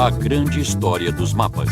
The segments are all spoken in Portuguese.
A grande história dos mapas.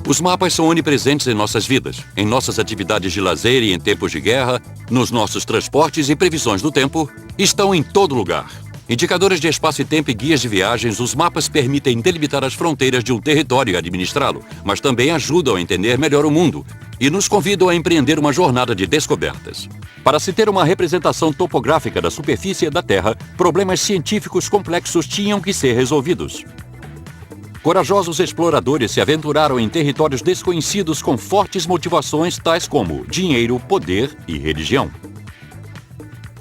Os mapas são onipresentes em nossas vidas, em nossas atividades de lazer e em tempos de guerra, nos nossos transportes e previsões do tempo, estão em todo lugar. Indicadores de espaço e tempo e guias de viagens, os mapas permitem delimitar as fronteiras de um território e administrá-lo, mas também ajudam a entender melhor o mundo e nos convidam a empreender uma jornada de descobertas. Para se ter uma representação topográfica da superfície da Terra, problemas científicos complexos tinham que ser resolvidos. Corajosos exploradores se aventuraram em territórios desconhecidos com fortes motivações tais como dinheiro, poder e religião.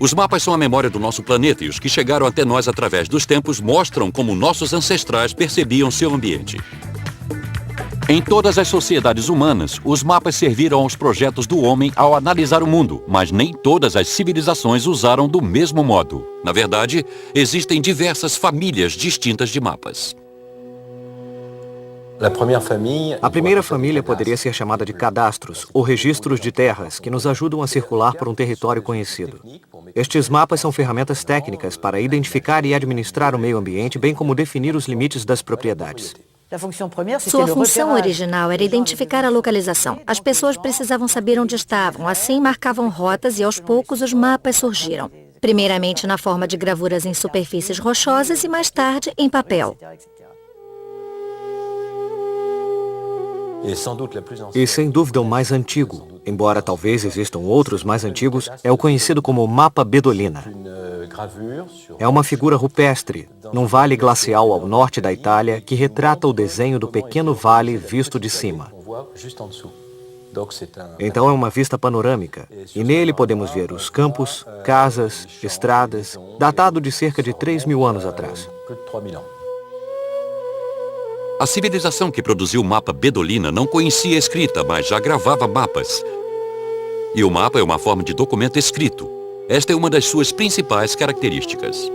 Os mapas são a memória do nosso planeta e os que chegaram até nós através dos tempos mostram como nossos ancestrais percebiam seu ambiente. Em todas as sociedades humanas, os mapas serviram aos projetos do homem ao analisar o mundo, mas nem todas as civilizações usaram do mesmo modo. Na verdade, existem diversas famílias distintas de mapas. A primeira família poderia ser chamada de cadastros, ou registros de terras, que nos ajudam a circular por um território conhecido. Estes mapas são ferramentas técnicas para identificar e administrar o meio ambiente, bem como definir os limites das propriedades. Sua função original era identificar a localização. As pessoas precisavam saber onde estavam, assim marcavam rotas e aos poucos os mapas surgiram. Primeiramente na forma de gravuras em superfícies rochosas e mais tarde em papel. E sem dúvida o mais antigo, embora talvez existam outros mais antigos, é o conhecido como Mapa Bedolina. É uma figura rupestre, num vale glacial ao norte da Itália, que retrata o desenho do pequeno vale visto de cima. Então é uma vista panorâmica, e nele podemos ver os campos, casas, estradas, datado de cerca de 3.000 anos atrás. A civilização que produziu o mapa Bedolina não conhecia a escrita, mas já gravava mapas. E o mapa é uma forma de documento escrito. Esta é uma das suas principais características.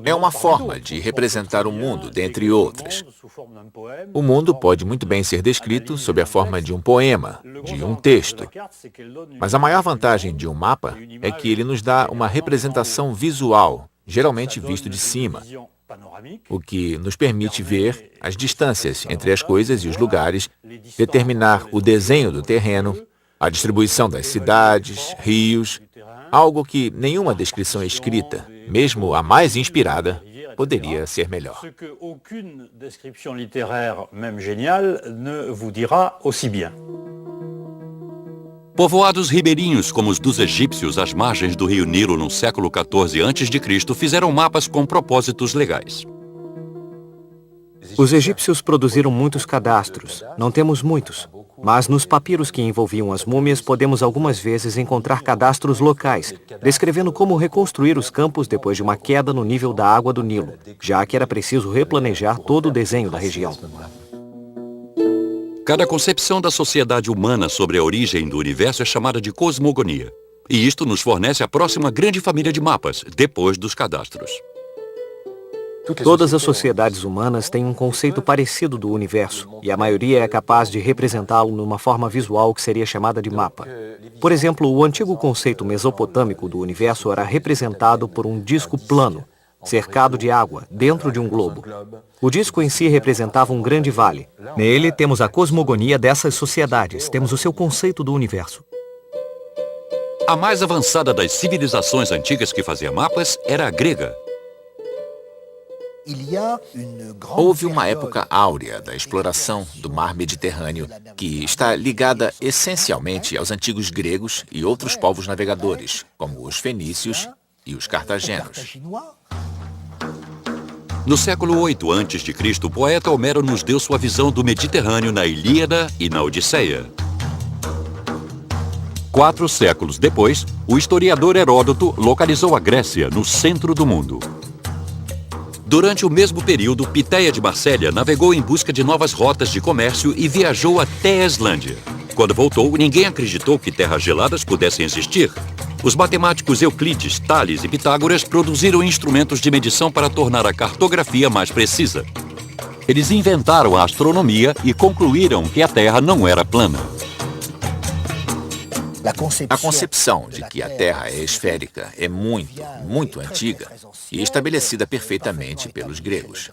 É uma forma de representar o mundo, dentre outras. O mundo pode muito bem ser descrito sob a forma de um poema, de um texto. Mas a maior vantagem de um mapa é que ele nos dá uma representação visual, geralmente visto de cima, o que nos permite ver as distâncias entre as coisas e os lugares, determinar o desenho do terreno, a distribuição das cidades, rios, algo que nenhuma descrição escrita, mesmo a mais inspirada, poderia ser melhor. Povoados ribeirinhos como os dos egípcios às margens do rio Nilo no século XIV a.C. fizeram mapas com propósitos legais. Os egípcios produziram muitos cadastros. Não temos muitos, mas nos papiros que envolviam as múmias podemos algumas vezes encontrar cadastros locais, descrevendo como reconstruir os campos depois de uma queda no nível da água do Nilo, já que era preciso replanejar todo o desenho da região. Cada concepção da sociedade humana sobre a origem do universo é chamada de cosmogonia. E isto nos fornece a próxima grande família de mapas, depois dos cadastros. Todas as sociedades humanas têm um conceito parecido do universo, e a maioria é capaz de representá-lo numa forma visual que seria chamada de mapa. Por exemplo, o antigo conceito mesopotâmico do universo era representado por um disco plano, cercado de água, dentro de um globo. O disco em si representava um grande vale. Nele temos a cosmogonia dessas sociedades, temos o seu conceito do universo. A mais avançada das civilizações antigas que fazia mapas era a grega. Houve uma época áurea da exploração do mar Mediterrâneo que está ligada essencialmente aos antigos gregos e outros povos navegadores, como os fenícios e os cartagenos. No século VIII a.C., o poeta Homero nos deu sua visão do Mediterrâneo na Ilíada e na Odisseia. 4 séculos depois, o historiador Heródoto localizou a Grécia no centro do mundo. Durante o mesmo período, Piteia de Marsella navegou em busca de novas rotas de comércio e viajou até a Islândia. Quando voltou, ninguém acreditou que terras geladas pudessem existir. Os matemáticos Euclides, Tales e Pitágoras produziram instrumentos de medição para tornar a cartografia mais precisa. Eles inventaram a astronomia e concluíram que a Terra não era plana. A concepção de que a Terra é esférica é muito antiga e estabelecida perfeitamente pelos gregos.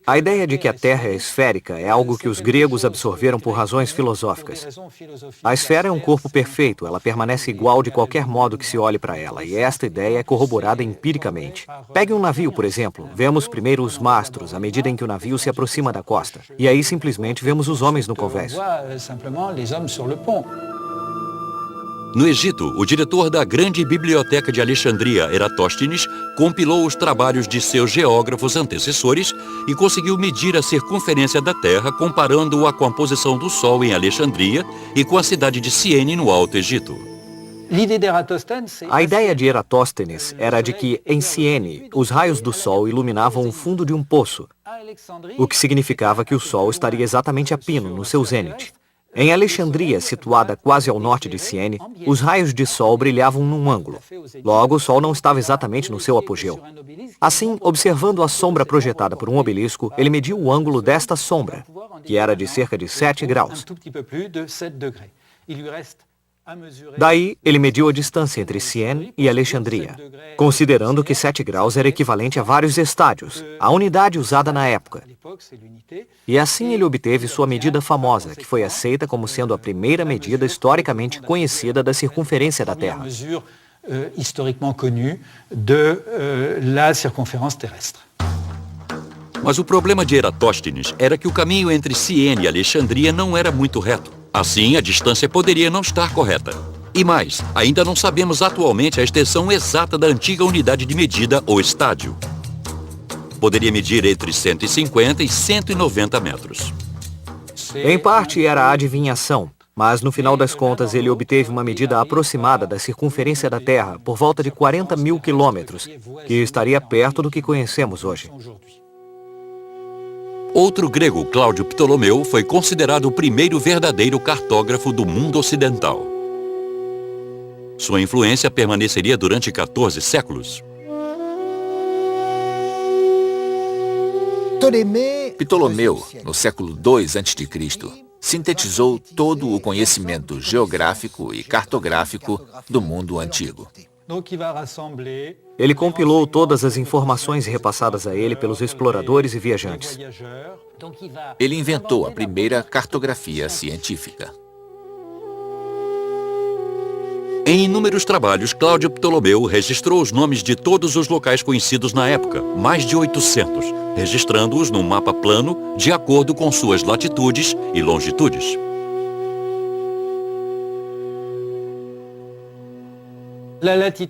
A ideia de que a Terra é esférica é algo que os gregos absorveram por razões filosóficas. A esfera é um corpo perfeito, ela permanece igual de qualquer modo que se olhe para ela, e esta ideia é corroborada empiricamente. Pegue um navio, por exemplo. Vemos primeiro os mastros, à medida em que o navio se aproxima da costa. E aí simplesmente vemos os homens no convés. No Egito, o diretor da grande biblioteca de Alexandria, Eratóstenes, compilou os trabalhos de seus geógrafos antecessores e conseguiu medir a circunferência da Terra comparando-a com a posição do Sol em Alexandria e com a cidade de Ciene, no Alto Egito. A ideia de Eratóstenes era de que, em Ciene, os raios do Sol iluminavam o fundo de um poço, o que significava que o Sol estaria exatamente a pino, no seu zênite. Em Alexandria, situada quase ao norte de Ciene, os raios de sol brilhavam num ângulo. Logo, o sol não estava exatamente no seu apogeu. Assim, observando a sombra projetada por um obelisco, ele mediu o ângulo desta sombra, que era de cerca de 7 graus. Daí, ele mediu a distância entre Ciene e Alexandria, considerando que 7 graus era equivalente a vários estádios, a unidade usada na época. E assim ele obteve sua medida famosa, que foi aceita como sendo a primeira medida historicamente conhecida da circunferência da Terra. Mas o problema de Eratóstenes era que o caminho entre Ciene e Alexandria não era muito reto. Assim, a distância poderia não estar correta. E mais, ainda não sabemos atualmente a extensão exata da antiga unidade de medida ou estádio. Poderia medir entre 150 e 190 metros. Em parte era adivinhação, mas no final das contas ele obteve uma medida aproximada da circunferência da Terra por volta de 40 mil quilômetros, que estaria perto do que conhecemos hoje. Outro grego, Cláudio Ptolomeu, foi considerado o primeiro verdadeiro cartógrafo do mundo ocidental. Sua influência permaneceria durante 14 séculos. Ptolomeu, no século II a.C., sintetizou todo o conhecimento geográfico e cartográfico do mundo antigo. Ele compilou todas as informações repassadas a ele pelos exploradores e viajantes. Ele inventou a primeira cartografia científica. Em inúmeros trabalhos, Cláudio Ptolomeu registrou os nomes de todos os locais conhecidos na época, mais de 800, registrando-os num mapa plano de acordo com suas latitudes e longitudes.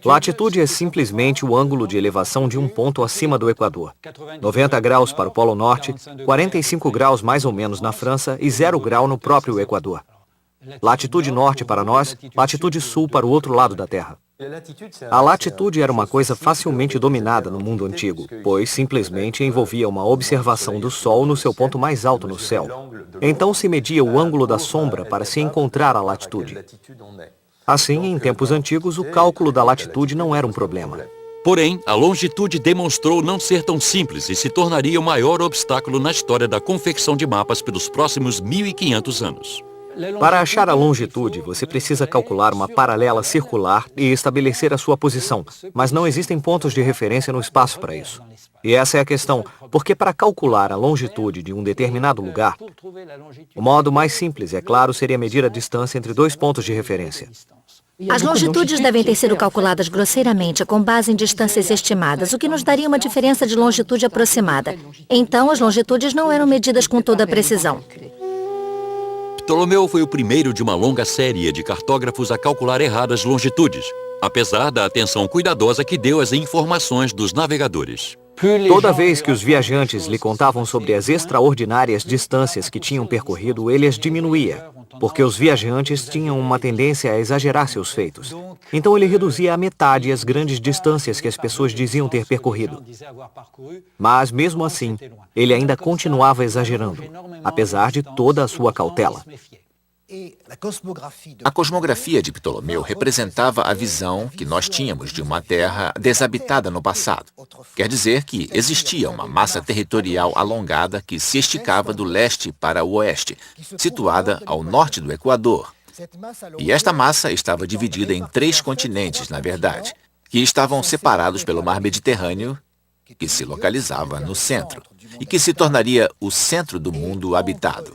Latitude é simplesmente o ângulo de elevação de um ponto acima do Equador. 90 graus para o Polo Norte, 45 graus mais ou menos na França e 0 grau no próprio Equador. Latitude norte para nós, latitude sul para o outro lado da Terra. A latitude era uma coisa facilmente dominada no mundo antigo, pois simplesmente envolvia uma observação do Sol no seu ponto mais alto no céu. Então se media o ângulo da sombra para se encontrar a latitude. Assim, em tempos antigos, o cálculo da latitude não era um problema. Porém, a longitude demonstrou não ser tão simples e se tornaria o maior obstáculo na história da confecção de mapas pelos próximos 1500 anos. Para achar a longitude, você precisa calcular uma paralela circular e estabelecer a sua posição, mas não existem pontos de referência no espaço para isso. E essa é a questão, porque para calcular a longitude de um determinado lugar, o modo mais simples, é claro, seria medir a distância entre dois pontos de referência. As longitudes devem ter sido calculadas grosseiramente com base em distâncias estimadas, o que nos daria uma diferença de longitude aproximada. Então, as longitudes não eram medidas com toda a precisão. Ptolomeu foi o primeiro de uma longa série de cartógrafos a calcular erradas longitudes, apesar da atenção cuidadosa que deu às informações dos navegadores. Toda vez que os viajantes lhe contavam sobre as extraordinárias distâncias que tinham percorrido, ele as diminuía, porque os viajantes tinham uma tendência a exagerar seus feitos. Então ele reduzia à metade as grandes distâncias que as pessoas diziam ter percorrido. Mas, mesmo assim, ele ainda continuava exagerando, apesar de toda a sua cautela. A cosmografia de Ptolomeu representava a visão que nós tínhamos de uma terra desabitada no passado. Quer dizer que existia uma massa territorial alongada que se esticava do leste para o oeste, situada ao norte do Equador. E esta massa estava dividida em 3 continentes, na verdade, que estavam separados pelo mar Mediterrâneo, que se localizava no centro, e que se tornaria o centro do mundo habitado.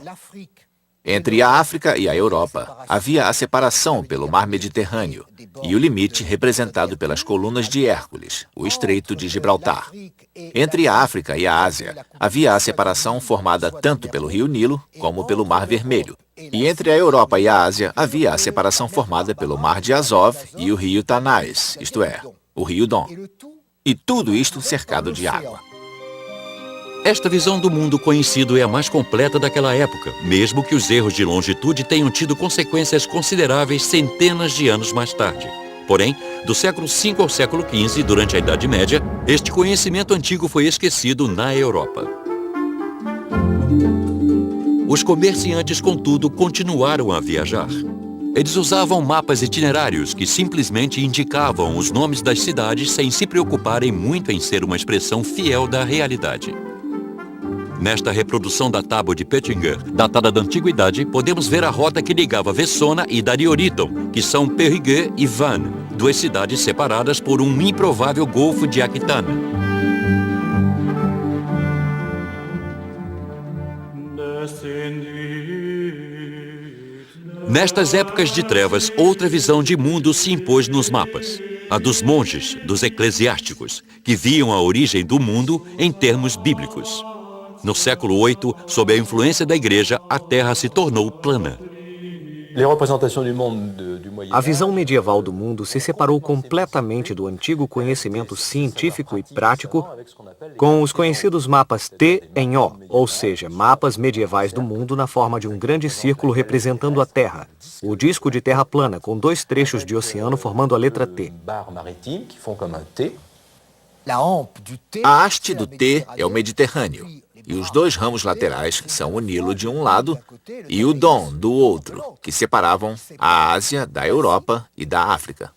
Entre a África e a Europa, havia a separação pelo mar Mediterrâneo e o limite representado pelas colunas de Hércules, o Estreito de Gibraltar. Entre a África e a Ásia, havia a separação formada tanto pelo rio Nilo como pelo Mar Vermelho. E entre a Europa e a Ásia, havia a separação formada pelo Mar de Azov e o rio Tanais, isto é, o rio Don. E tudo isto cercado de água. Esta visão do mundo conhecido é a mais completa daquela época, mesmo que os erros de longitude tenham tido consequências consideráveis centenas de anos mais tarde. Porém, do século V ao século XV, durante a Idade Média, este conhecimento antigo foi esquecido na Europa. Os comerciantes, contudo, continuaram a viajar. Eles usavam mapas itinerários que simplesmente indicavam os nomes das cidades sem se preocuparem muito em ser uma expressão fiel da realidade. Nesta reprodução da tábua de Pöttinger, datada da Antiguidade, podemos ver a rota que ligava Vessona e Darioriton, que são Périgueux e Vannes, 2 cidades separadas por um improvável golfo de Aquitânia. Nestas épocas de trevas, outra visão de mundo se impôs nos mapas. A dos monges, dos eclesiásticos, que viam a origem do mundo em termos bíblicos. No século VIII, sob a influência da Igreja, a Terra se tornou plana. A visão medieval do mundo se separou completamente do antigo conhecimento científico e prático com os conhecidos mapas T em O, ou seja, mapas medievais do mundo na forma de um grande círculo representando a Terra, o disco de terra plana com 2 trechos de oceano formando a letra T. A haste do T é o Mediterrâneo, e os 2 ramos laterais são o Nilo de um lado e o Don do outro, que separavam a Ásia da Europa e da África.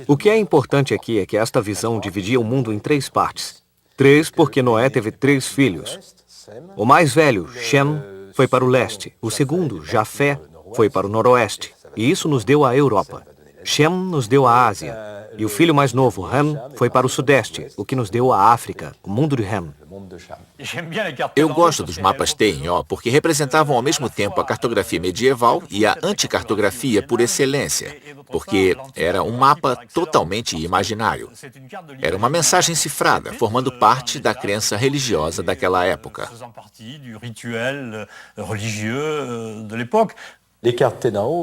O que é importante aqui é que esta visão dividia o mundo em 3 partes. 3 porque Noé teve 3 filhos. O mais velho, Shem, foi para o leste. O segundo, Jafé, foi para o noroeste. E isso nos deu a Europa. Shem nos deu a Ásia. E o filho mais novo, Ham, foi para o sudeste, o que nos deu a África, o mundo de Ham. Eu gosto dos mapas T em O porque representavam ao mesmo tempo a cartografia medieval e a anticartografia por excelência, porque era um mapa totalmente imaginário. Era uma mensagem cifrada, formando parte da crença religiosa daquela época.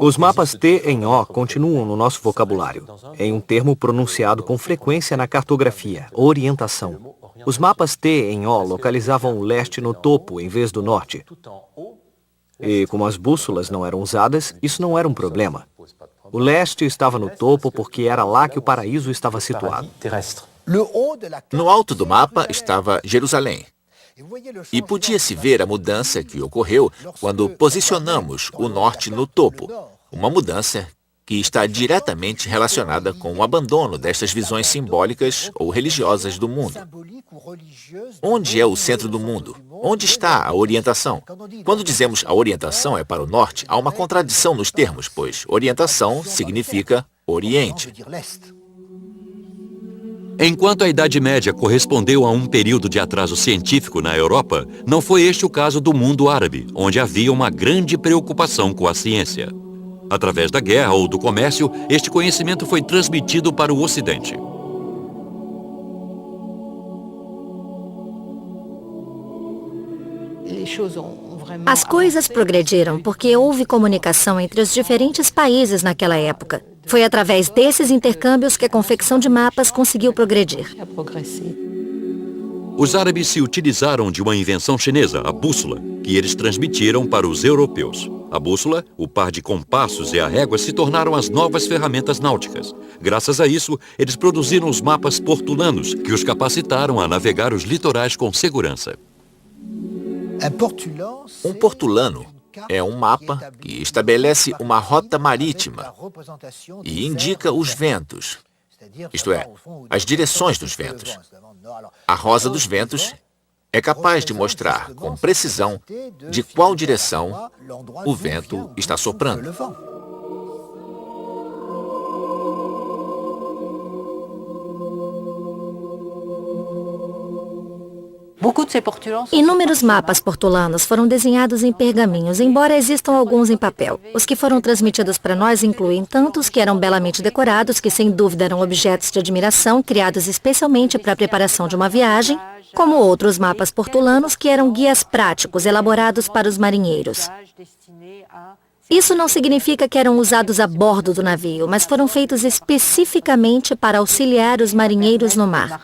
Os mapas T em O continuam no nosso vocabulário, em um termo pronunciado com frequência na cartografia, orientação. Os mapas T em O localizavam o leste no topo em vez do norte. E como as bússolas não eram usadas, isso não era um problema. O leste estava no topo porque era lá que o paraíso estava situado. No alto do mapa estava Jerusalém. E podia-se ver a mudança que ocorreu quando posicionamos o norte no topo, uma mudança que está diretamente relacionada com o abandono destas visões simbólicas ou religiosas do mundo. Onde é o centro do mundo? Onde está a orientação? Quando dizemos a orientação é para o norte, há uma contradição nos termos, pois orientação significa Oriente. Enquanto a Idade Média correspondeu a um período de atraso científico na Europa, não foi este o caso do mundo árabe, onde havia uma grande preocupação com a ciência. Através da guerra ou do comércio, este conhecimento foi transmitido para o Ocidente. As coisas progrediram porque houve comunicação entre os diferentes países naquela época. Foi através desses intercâmbios que a confecção de mapas conseguiu progredir. Os árabes se utilizaram de uma invenção chinesa, a bússola, que eles transmitiram para os europeus. A bússola, o par de compassos e a régua se tornaram as novas ferramentas náuticas. Graças a isso, eles produziram os mapas portulanos, que os capacitaram a navegar os litorais com segurança. Um portulano é um mapa que estabelece uma rota marítima e indica os ventos, isto é, as direções dos ventos. A rosa dos ventos é capaz de mostrar com precisão de qual direção o vento está soprando. Inúmeros mapas portulanos foram desenhados em pergaminhos, embora existam alguns em papel. Os que foram transmitidos para nós incluem tantos que eram belamente decorados, que sem dúvida eram objetos de admiração, criados especialmente para a preparação de uma viagem, como outros mapas portulanos que eram guias práticos, elaborados para os marinheiros. Isso não significa que eram usados a bordo do navio, mas foram feitos especificamente para auxiliar os marinheiros no mar.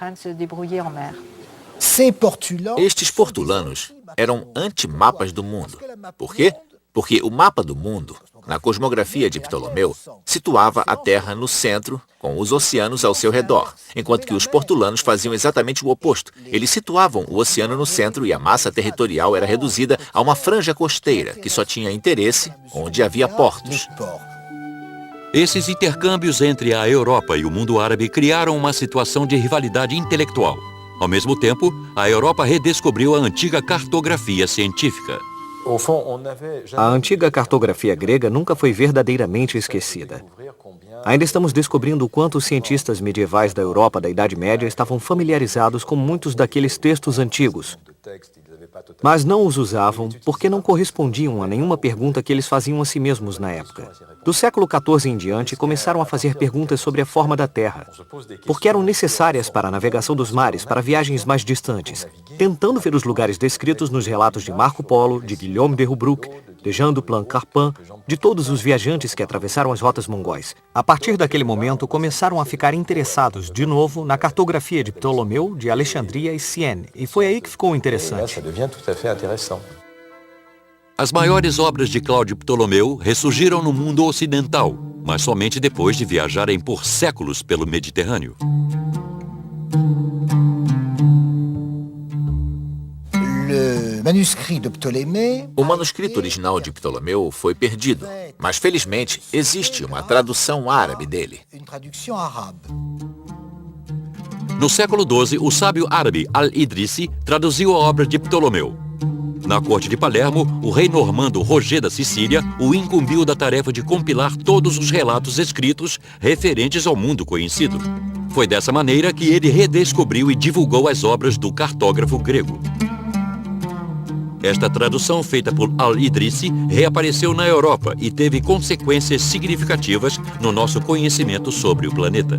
Estes portulanos eram antimapas do mundo. Por quê? Porque o mapa do mundo, na cosmografia de Ptolomeu, situava a Terra no centro, com os oceanos ao seu redor, enquanto que os portulanos faziam exatamente o oposto. Eles situavam o oceano no centro e a massa territorial era reduzida a uma franja costeira, que só tinha interesse onde havia portos. Esses intercâmbios entre a Europa e o mundo árabe criaram uma situação de rivalidade intelectual. Ao mesmo tempo, a Europa redescobriu a antiga cartografia científica. A antiga cartografia grega nunca foi verdadeiramente esquecida. Ainda estamos descobrindo o quanto os cientistas medievais da Europa da Idade Média estavam familiarizados com muitos daqueles textos antigos, mas não os usavam porque não correspondiam a nenhuma pergunta que eles faziam a si mesmos na época. Do século XIV em diante, começaram a fazer perguntas sobre a forma da Terra, porque eram necessárias para a navegação dos mares, para viagens mais distantes, tentando ver os lugares descritos nos relatos de Marco Polo, de Guillaume de Roubaix, de Jean du Plan-Carpin, de todos os viajantes que atravessaram as rotas mongóis. A partir daquele momento, começaram a ficar interessados, de novo, na cartografia de Ptolomeu, de Alexandria e Sienne, e foi aí que ficou interessante. As maiores obras de Cláudio Ptolomeu ressurgiram no mundo ocidental, mas somente depois de viajarem por séculos pelo Mediterrâneo. O manuscrito original de Ptolomeu foi perdido, mas felizmente existe uma tradução árabe dele. No século XII, o sábio árabe Al-Idrisi traduziu a obra de Ptolomeu. Na corte de Palermo, o rei normando Roger da Sicília o incumbiu da tarefa de compilar todos os relatos escritos referentes ao mundo conhecido. Foi dessa maneira que ele redescobriu e divulgou as obras do cartógrafo grego. Esta tradução feita por Al-Idrisi reapareceu na Europa e teve consequências significativas no nosso conhecimento sobre o planeta.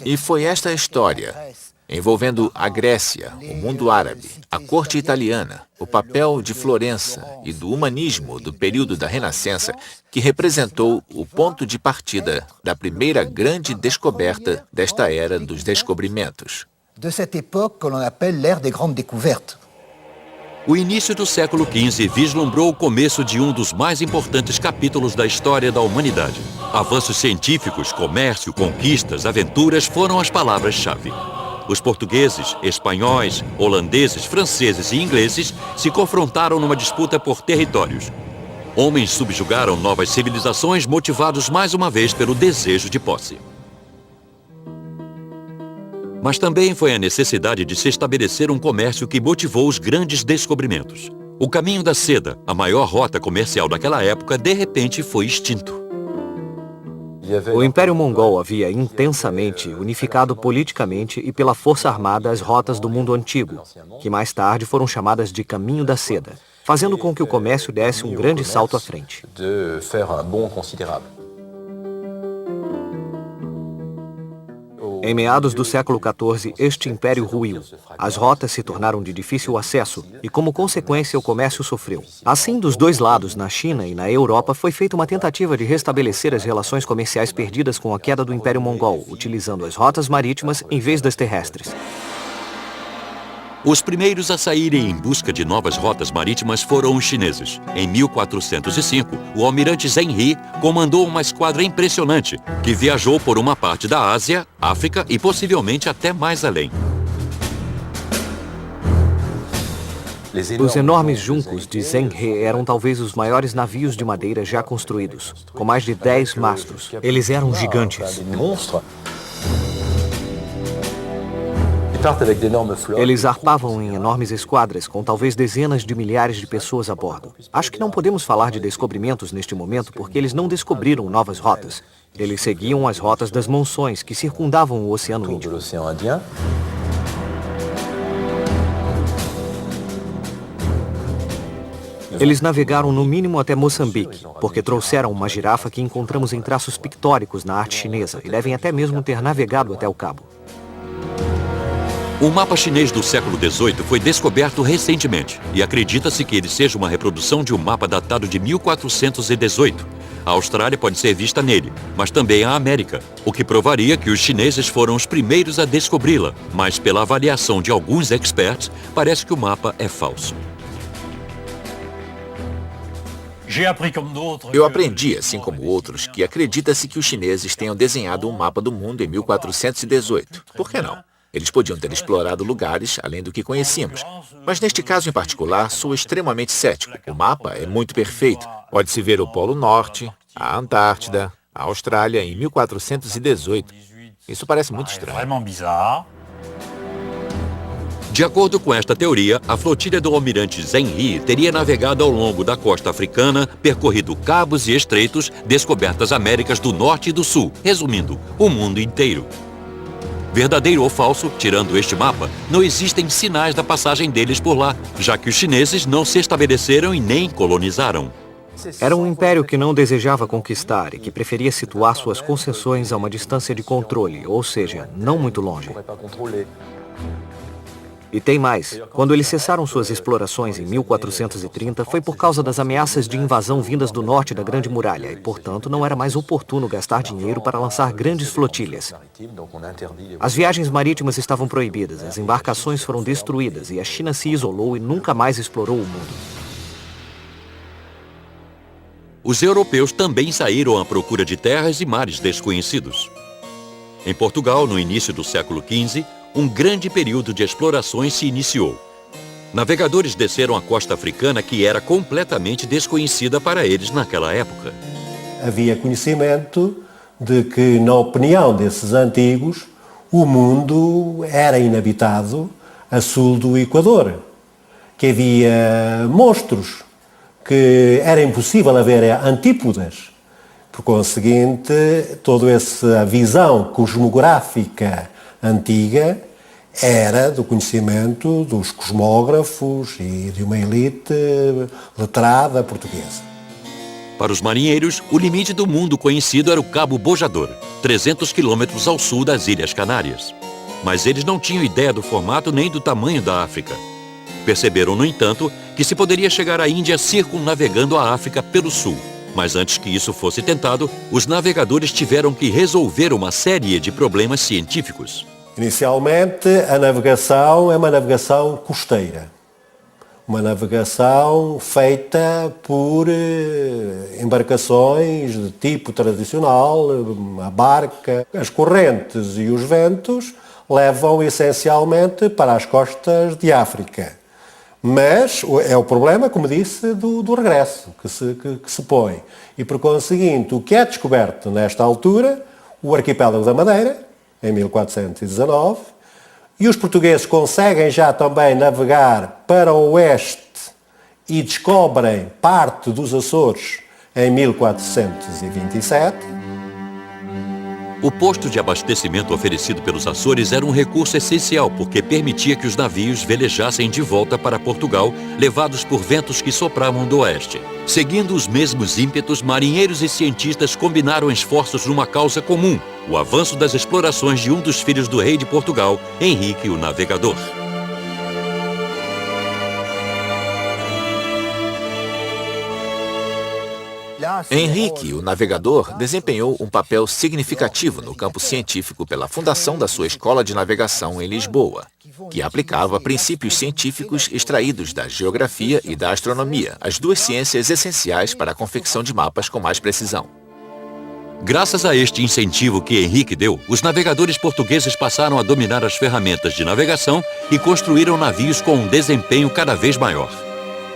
E foi esta história, envolvendo a Grécia, o mundo árabe, a corte italiana, o papel de Florença e do humanismo do período da Renascença, que representou o ponto de partida da primeira grande descoberta desta era dos descobrimentos. O início do século XV vislumbrou o começo de um dos mais importantes capítulos da história da humanidade. Avanços científicos, comércio, conquistas, aventuras foram as palavras-chave. Os portugueses, espanhóis, holandeses, franceses e ingleses se confrontaram numa disputa por territórios. Homens subjugaram novas civilizações motivados mais uma vez pelo desejo de posse. Mas também foi a necessidade de se estabelecer um comércio que motivou os grandes descobrimentos. O caminho da seda, a maior rota comercial daquela época, de repente foi extinto. O Império Mongol havia intensamente unificado politicamente e pela força armada as rotas do mundo antigo, que mais tarde foram chamadas de Caminho da Seda, fazendo com que o comércio desse um grande salto à frente. Em meados do século XIV, este império ruiu. As rotas se tornaram de difícil acesso e, como consequência, o comércio sofreu. Assim, dos dois lados, na China e na Europa, foi feita uma tentativa de restabelecer as relações comerciais perdidas com a queda do Império Mongol, utilizando as rotas marítimas em vez das terrestres. Os primeiros a saírem em busca de novas rotas marítimas foram os chineses. Em 1405, o almirante Zheng He comandou uma esquadra impressionante que viajou por uma parte da Ásia, África e possivelmente até mais além. Os enormes juncos de Zheng He eram talvez os maiores navios de madeira já construídos, com mais de 10 mastros. Eles eram gigantes. Eles zarpavam em enormes esquadras, com talvez dezenas de milhares de pessoas a bordo. Acho que não podemos falar de descobrimentos neste momento porque eles não descobriram novas rotas. Eles seguiam as rotas das monções que circundavam o Oceano Índico. Eles navegaram no mínimo até Moçambique, porque trouxeram uma girafa que encontramos em traços pictóricos na arte chinesa e devem até mesmo ter navegado até o Cabo. O mapa chinês do século XVIII foi descoberto recentemente e acredita-se que ele seja uma reprodução de um mapa datado de 1418. A Austrália pode ser vista nele, mas também a América, o que provaria que os chineses foram os primeiros a descobri-la, mas pela avaliação de alguns experts, parece que o mapa é falso. Eu aprendi, assim como outros, que acredita-se que os chineses tenham desenhado um mapa do mundo em 1418. Por que não? Eles podiam ter explorado lugares além do que conhecíamos. Mas neste caso em particular, sou extremamente cético. O mapa é muito perfeito. Pode-se ver o Polo Norte, a Antártida, a Austrália em 1418. Isso parece muito estranho. De acordo com esta teoria, a flotilha do almirante Zheng He teria navegado ao longo da costa africana, percorrido cabos e estreitos, descoberto as Américas do Norte e do Sul, resumindo, o mundo inteiro. Verdadeiro ou falso, tirando este mapa, não existem sinais da passagem deles por lá, já que os chineses não se estabeleceram e nem colonizaram. Era um império que não desejava conquistar e que preferia situar suas concessões a uma distância de controle, ou seja, não muito longe. E tem mais. Quando eles cessaram suas explorações em 1430, foi por causa das ameaças de invasão vindas do norte da Grande Muralha e, portanto, não era mais oportuno gastar dinheiro para lançar grandes flotilhas. As viagens marítimas estavam proibidas, as embarcações foram destruídas e a China se isolou e nunca mais explorou o mundo. Os europeus também saíram à procura de terras e mares desconhecidos. Em Portugal, no início do século XV, um grande período de explorações se iniciou. Navegadores desceram a costa africana que era completamente desconhecida para eles naquela época. Havia conhecimento de que, na opinião desses antigos, o mundo era inabitado a sul do Equador, que havia monstros, que era impossível haver antípodas. Por conseguinte, toda essa visão cosmográfica antiga era do conhecimento dos cosmógrafos e de uma elite letrada portuguesa. Para os marinheiros, o limite do mundo conhecido era o Cabo Bojador, 300 quilômetros ao sul das Ilhas Canárias. Mas eles não tinham ideia do formato nem do tamanho da África. Perceberam, no entanto, que se poderia chegar à Índia circunnavegando a África pelo sul. Mas antes que isso fosse tentado, os navegadores tiveram que resolver uma série de problemas científicos. Inicialmente, a navegação é uma navegação costeira. Uma navegação feita por embarcações de tipo tradicional, a barca. As correntes e os ventos levam essencialmente para as costas de África. Mas é o problema, como disse, do regresso que se põe. E, por conseguinte, o que é descoberto nesta altura, o arquipélago da Madeira, em 1419, e os portugueses conseguem já também navegar para o oeste e descobrem parte dos Açores em 1427. O posto de abastecimento oferecido pelos Açores era um recurso essencial porque permitia que os navios velejassem de volta para Portugal, levados por ventos que sopravam do oeste. Seguindo os mesmos ímpetos, marinheiros e cientistas combinaram esforços numa causa comum, o avanço das explorações de um dos filhos do rei de Portugal, Henrique o Navegador. Henrique, o navegador, desempenhou um papel significativo no campo científico pela fundação da sua escola de navegação em Lisboa, que aplicava princípios científicos extraídos da geografia e da astronomia, as duas ciências essenciais para a confecção de mapas com mais precisão. Graças a este incentivo que Henrique deu, os navegadores portugueses passaram a dominar as ferramentas de navegação e construíram navios com um desempenho cada vez maior.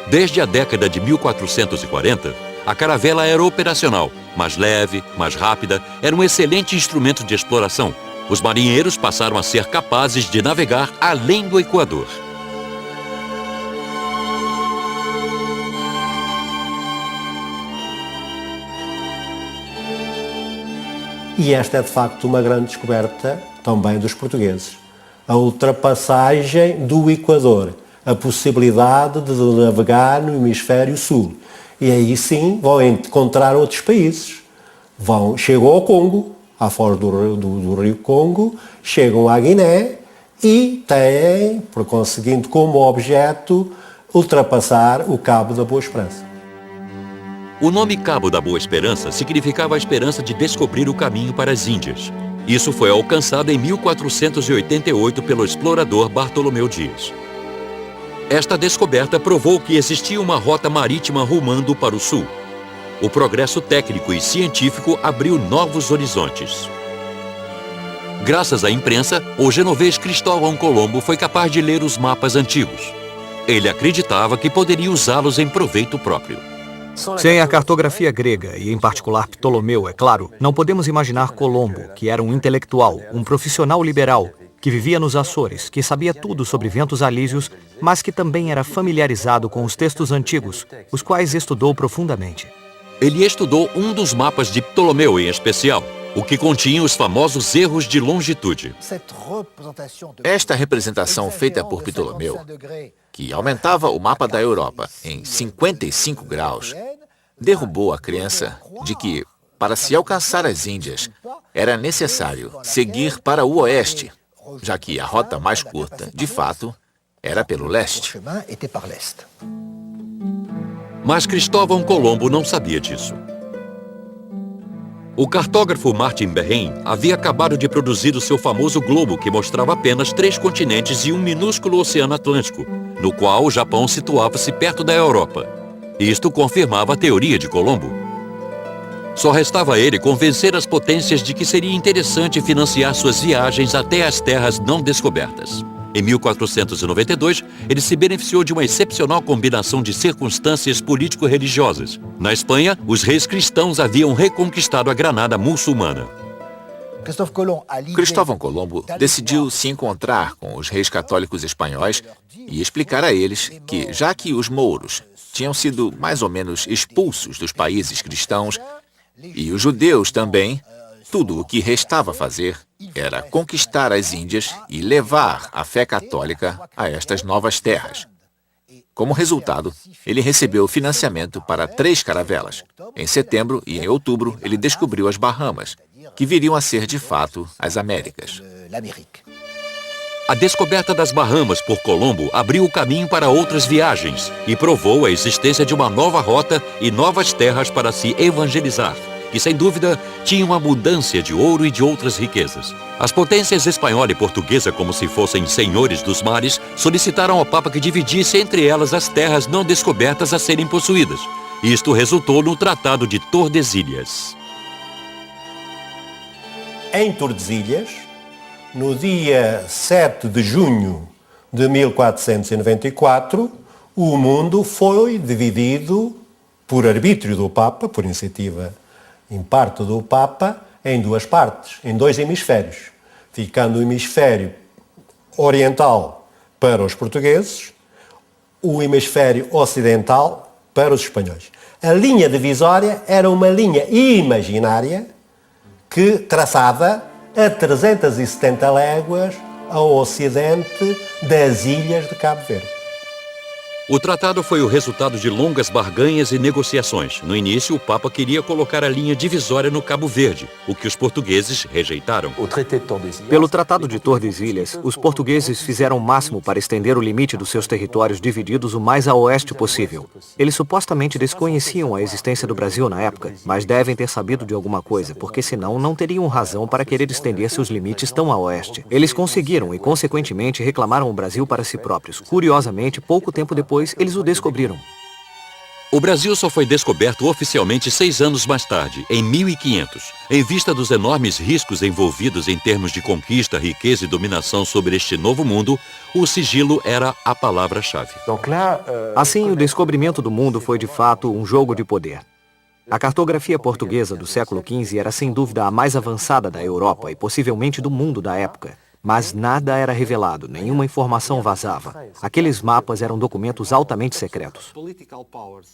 Desde a década de 1440, a caravela era operacional, mais leve, mais rápida, era um excelente instrumento de exploração. Os marinheiros passaram a ser capazes de navegar além do Equador. E esta é de facto uma grande descoberta também dos portugueses. A ultrapassagem do Equador, a possibilidade de navegar no hemisfério sul. E aí sim vão encontrar outros países. Chegam ao Congo, à foz do rio Congo, chegam à Guiné e têm, por conseguinte, como objeto ultrapassar o Cabo da Boa Esperança. O nome Cabo da Boa Esperança significava a esperança de descobrir o caminho para as Índias. Isso foi alcançado em 1488 pelo explorador Bartolomeu Dias. Esta descoberta provou que existia uma rota marítima rumando para o sul. O progresso técnico e científico abriu novos horizontes. Graças à imprensa, o genovês Cristóvão Colombo foi capaz de ler os mapas antigos. Ele acreditava que poderia usá-los em proveito próprio. Sem a cartografia grega, e em particular Ptolomeu, é claro, não podemos imaginar Colombo, que era um intelectual, um profissional liberal, que vivia nos Açores, que sabia tudo sobre ventos alísios, mas que também era familiarizado com os textos antigos, os quais estudou profundamente. Ele estudou um dos mapas de Ptolomeu em especial, o que continha os famosos erros de longitude. Esta representação feita por Ptolomeu, que aumentava o mapa da Europa em 55 graus, derrubou a crença de que, para se alcançar as Índias, era necessário seguir para o oeste, já que a rota mais curta, de fato, era pelo leste. Mas Cristóvão Colombo não sabia disso. O cartógrafo Martin Berren havia acabado de produzir o seu famoso globo que mostrava apenas 3 continentes e um minúsculo oceano Atlântico, no qual o Japão situava-se perto da Europa. Isto confirmava a teoria de Colombo. Só restava a ele convencer as potências de que seria interessante financiar suas viagens até as terras não descobertas. Em 1492, ele se beneficiou de uma excepcional combinação de circunstâncias político-religiosas. Na Espanha, os reis cristãos haviam reconquistado a Granada muçulmana. Cristóvão Colombo decidiu se encontrar com os reis católicos espanhóis e explicar a eles que, já que os mouros tinham sido mais ou menos expulsos dos países cristãos, e os judeus também, tudo o que restava fazer era conquistar as Índias e levar a fé católica a estas novas terras. Como resultado, ele recebeu financiamento para 3 caravelas. Em setembro e em outubro, ele descobriu as Bahamas, que viriam a ser, de fato, as Américas. A descoberta das Bahamas por Colombo abriu o caminho para outras viagens e provou a existência de uma nova rota e novas terras para se evangelizar, que sem dúvida tinham abundância de ouro e de outras riquezas. As potências espanhola e portuguesa, como se fossem senhores dos mares, solicitaram ao Papa que dividisse entre elas as terras não descobertas a serem possuídas. Isto resultou no Tratado de Tordesilhas. Em Tordesilhas, no dia 7 de junho de 1494, o mundo foi dividido por arbítrio do Papa, por iniciativa em parte do Papa, em 2 partes, em 2 hemisférios, ficando o hemisfério oriental para os portugueses, o hemisfério ocidental para os espanhóis. A linha divisória era uma linha imaginária que traçada a 370 léguas ao ocidente das ilhas de Cabo Verde. O tratado foi o resultado de longas barganhas e negociações. No início, o Papa queria colocar a linha divisória no Cabo Verde, o que os portugueses rejeitaram. Pelo Tratado de Tordesilhas, os portugueses fizeram o máximo para estender o limite dos seus territórios divididos o mais a oeste possível. Eles supostamente desconheciam a existência do Brasil na época, mas devem ter sabido de alguma coisa, porque senão não teriam razão para querer estender seus limites tão a oeste. Eles conseguiram e, consequentemente, reclamaram o Brasil para si próprios. Curiosamente, pouco tempo depois, eles o descobriram. O Brasil só foi descoberto oficialmente 6 anos mais tarde, em 1500. Em vista dos enormes riscos envolvidos em termos de conquista, riqueza e dominação sobre este novo mundo, o sigilo era a palavra-chave. Assim, o descobrimento do mundo foi de fato um jogo de poder. A cartografia portuguesa do século XV era sem dúvida a mais avançada da Europa e possivelmente do mundo da época. Mas nada era revelado, nenhuma informação vazava. Aqueles mapas eram documentos altamente secretos.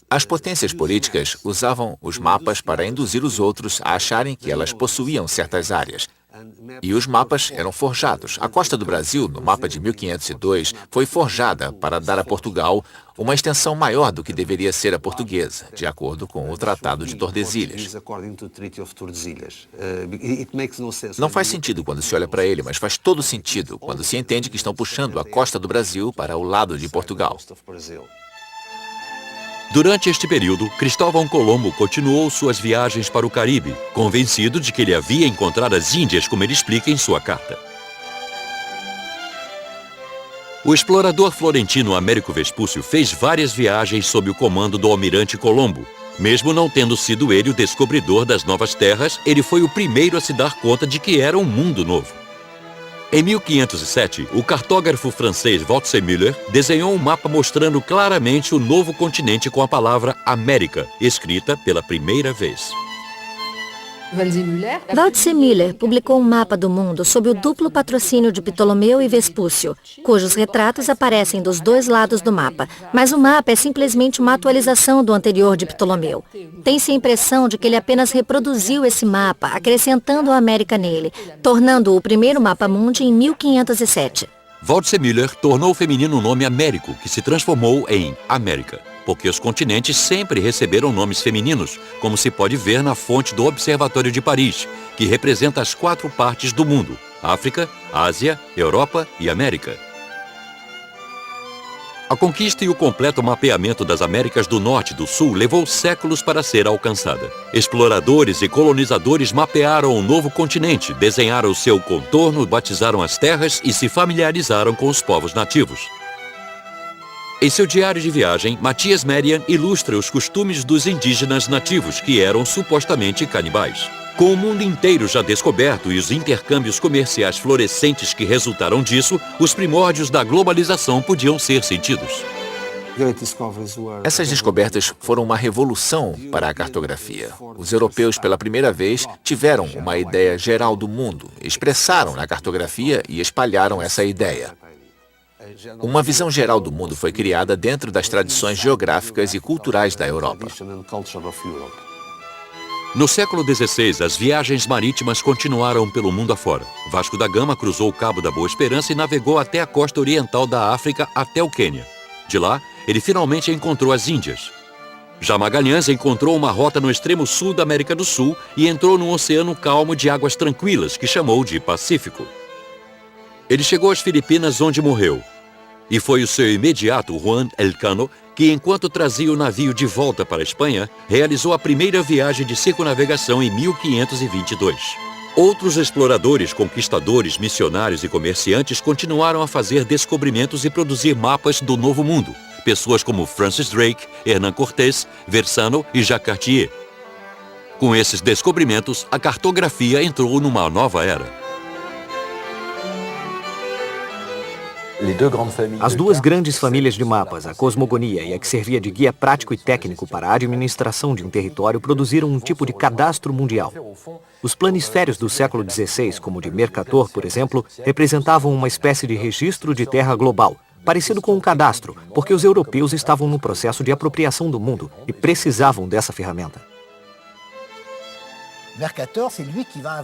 As potências políticas usavam os mapas para induzir os outros a acharem que elas possuíam certas áreas. E os mapas eram forjados. A costa do Brasil, no mapa de 1502, foi forjada para dar a Portugal uma extensão maior do que deveria ser a portuguesa, de acordo com o Tratado de Tordesilhas. Não faz sentido quando se olha para ele, mas faz todo sentido quando se entende que estão puxando a costa do Brasil para o lado de Portugal. Durante este período, Cristóvão Colombo continuou suas viagens para o Caribe, convencido de que ele havia encontrado as Índias, como ele explica em sua carta. O explorador florentino Américo Vespúcio fez várias viagens sob o comando do almirante Colombo. Mesmo não tendo sido ele o descobridor das novas terras, ele foi o primeiro a se dar conta de que era um mundo novo. Em 1507, o cartógrafo francês Waldseemüller desenhou um mapa mostrando claramente o novo continente com a palavra América, escrita pela primeira vez. Waldseemüller publicou um mapa do mundo sob o duplo patrocínio de Ptolomeu e Vespúcio, cujos retratos aparecem dos dois lados do mapa, mas o mapa é simplesmente uma atualização do anterior de Ptolomeu. Tem-se a impressão de que ele apenas reproduziu esse mapa, acrescentando a América nele, tornando-o o primeiro mapa mundi em 1507. Waldseemüller tornou o feminino o nome Américo, que se transformou em América, porque os continentes sempre receberam nomes femininos, como se pode ver na fonte do Observatório de Paris, que representa as 4 partes do mundo: África, Ásia, Europa e América. A conquista e o completo mapeamento das Américas do Norte e do Sul levou séculos para ser alcançada. Exploradores e colonizadores mapearam o novo continente, desenharam o seu contorno, batizaram as terras e se familiarizaram com os povos nativos. Em seu diário de viagem, Matias Merian ilustra os costumes dos indígenas nativos, que eram supostamente canibais. Com o mundo inteiro já descoberto e os intercâmbios comerciais florescentes que resultaram disso, os primórdios da globalização podiam ser sentidos. Essas descobertas foram uma revolução para a cartografia. Os europeus, pela primeira vez, tiveram uma ideia geral do mundo, expressaram na cartografia e espalharam essa ideia. Uma visão geral do mundo foi criada dentro das tradições geográficas e culturais da Europa. No século XVI, as viagens marítimas continuaram pelo mundo afora. Vasco da Gama cruzou o Cabo da Boa Esperança e navegou até a costa oriental da África até o Quênia. De lá, ele finalmente encontrou as Índias. Já Magalhães encontrou uma rota no extremo sul da América do Sul e entrou num oceano calmo de águas tranquilas, que chamou de Pacífico. Ele chegou às Filipinas, onde morreu. E foi o seu imediato, Juan Elcano, que, enquanto trazia o navio de volta para a Espanha, realizou a primeira viagem de circunnavegação em 1522. Outros exploradores, conquistadores, missionários e comerciantes continuaram a fazer descobrimentos e produzir mapas do Novo Mundo. Pessoas como Francis Drake, Hernán Cortés, Versano e Jacques Cartier. Com esses descobrimentos, a cartografia entrou numa nova era. As duas grandes famílias de mapas, a cosmogonia e a que servia de guia prático e técnico para a administração de um território, produziram um tipo de cadastro mundial. Os planisférios do século XVI, como o de Mercator, por exemplo, representavam uma espécie de registro de terra global, parecido com um cadastro, porque os europeus estavam no processo de apropriação do mundo e precisavam dessa ferramenta.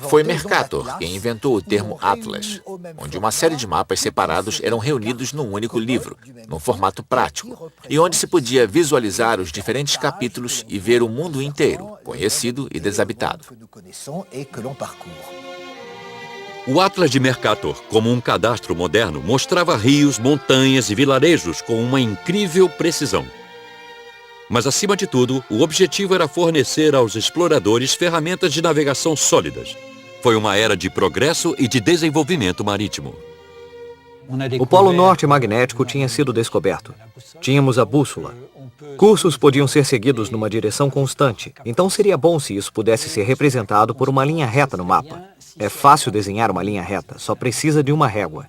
Foi Mercator quem inventou o termo Atlas, onde uma série de mapas separados eram reunidos num único livro, num formato prático, e onde se podia visualizar os diferentes capítulos e ver o mundo inteiro, conhecido e desabitado. O Atlas de Mercator, como um cadastro moderno, mostrava rios, montanhas e vilarejos com uma incrível precisão. Mas, acima de tudo, o objetivo era fornecer aos exploradores ferramentas de navegação sólidas. Foi uma era de progresso e de desenvolvimento marítimo. O Polo Norte magnético tinha sido descoberto. Tínhamos a bússola. Cursos podiam ser seguidos numa direção constante, então seria bom se isso pudesse ser representado por uma linha reta no mapa. É fácil desenhar uma linha reta, só precisa de uma régua.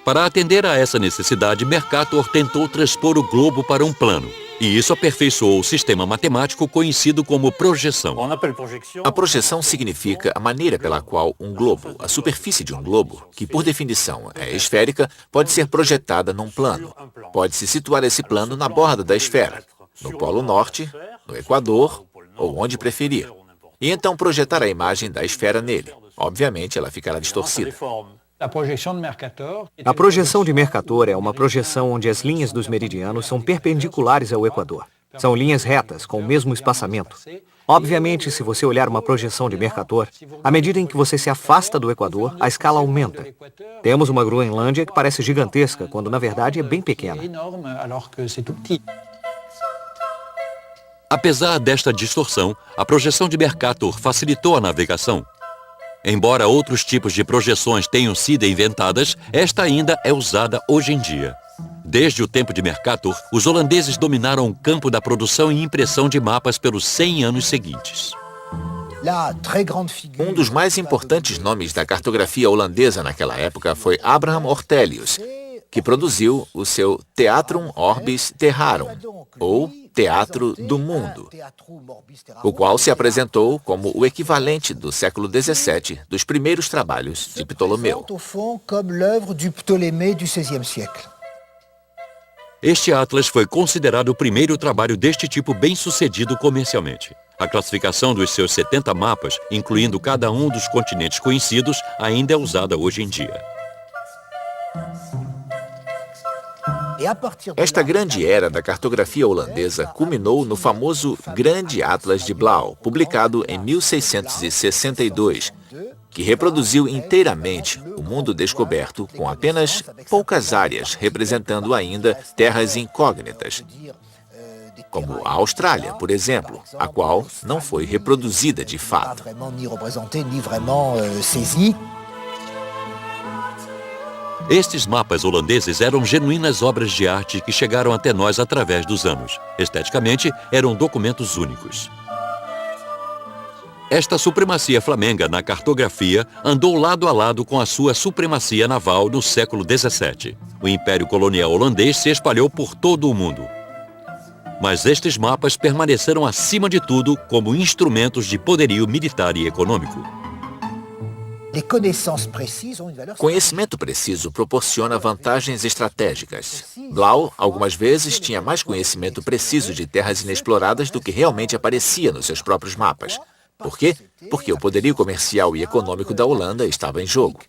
Para atender a essa necessidade, Mercator tentou transpor o globo para um plano. E isso aperfeiçoou o sistema matemático conhecido como projeção. A projeção significa a maneira pela qual um globo, a superfície de um globo, que por definição é esférica, pode ser projetada num plano. Pode-se situar esse plano na borda da esfera, no Polo Norte, no Equador ou onde preferir. E então projetar a imagem da esfera nele. Obviamente, ela ficará distorcida. A projeção de Mercator é uma projeção onde as linhas dos meridianos são perpendiculares ao Equador. São linhas retas, com o mesmo espaçamento. Obviamente, se você olhar uma projeção de Mercator, à medida em que você se afasta do Equador, a escala aumenta. Temos uma Groenlândia que parece gigantesca, quando na verdade é bem pequena. Apesar desta distorção, a projeção de Mercator facilitou a navegação. Embora outros tipos de projeções tenham sido inventadas, esta ainda é usada hoje em dia. Desde o tempo de Mercator, os holandeses dominaram o campo da produção e impressão de mapas pelos 100 anos seguintes. Um dos mais importantes nomes da cartografia holandesa naquela época foi Abraham Ortelius, que produziu o seu Theatrum Orbis Terrarum, ou Teatro do Mundo, o qual se apresentou como o equivalente do século XVII dos primeiros trabalhos de Ptolomeu. Este atlas foi considerado o primeiro trabalho deste tipo bem-sucedido comercialmente. A classificação dos seus 70 mapas, incluindo cada um dos continentes conhecidos, ainda é usada hoje em dia. Esta grande era da cartografia holandesa culminou no famoso Grande Atlas de Blauw, publicado em 1662, que reproduziu inteiramente o mundo descoberto com apenas poucas áreas representando ainda terras incógnitas, como a Austrália, por exemplo, a qual não foi reproduzida de fato. Estes mapas holandeses eram genuínas obras de arte que chegaram até nós através dos anos. Esteticamente, eram documentos únicos. Esta supremacia flamenga na cartografia andou lado a lado com a sua supremacia naval no século XVII. O Império Colonial Holandês se espalhou por todo o mundo. Mas estes mapas permaneceram acima de tudo como instrumentos de poderio militar e econômico. Conhecimento preciso proporciona vantagens estratégicas. Blauw, algumas vezes, tinha mais conhecimento preciso de terras inexploradas do que realmente aparecia nos seus próprios mapas. Por quê? Porque o poderio comercial e econômico da Holanda estava em jogo.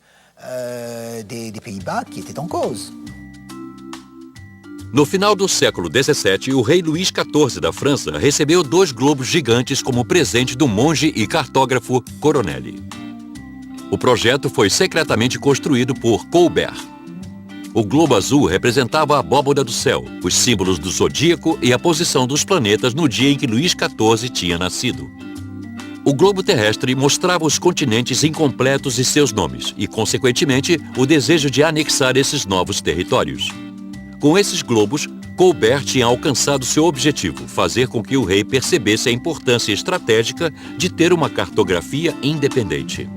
No final do século XVII, o rei Luís XIV da França recebeu 2 globos gigantes como presente do monge e cartógrafo Coronelli. O projeto foi secretamente construído por Colbert. O globo azul representava a abóbora do céu, os símbolos do zodíaco e a posição dos planetas no dia em que Luís XIV tinha nascido. O globo terrestre mostrava os continentes incompletos e seus nomes, e, consequentemente, o desejo de anexar esses novos territórios. Com esses globos, Colbert tinha alcançado seu objetivo, fazer com que o rei percebesse a importância estratégica de ter uma cartografia independente.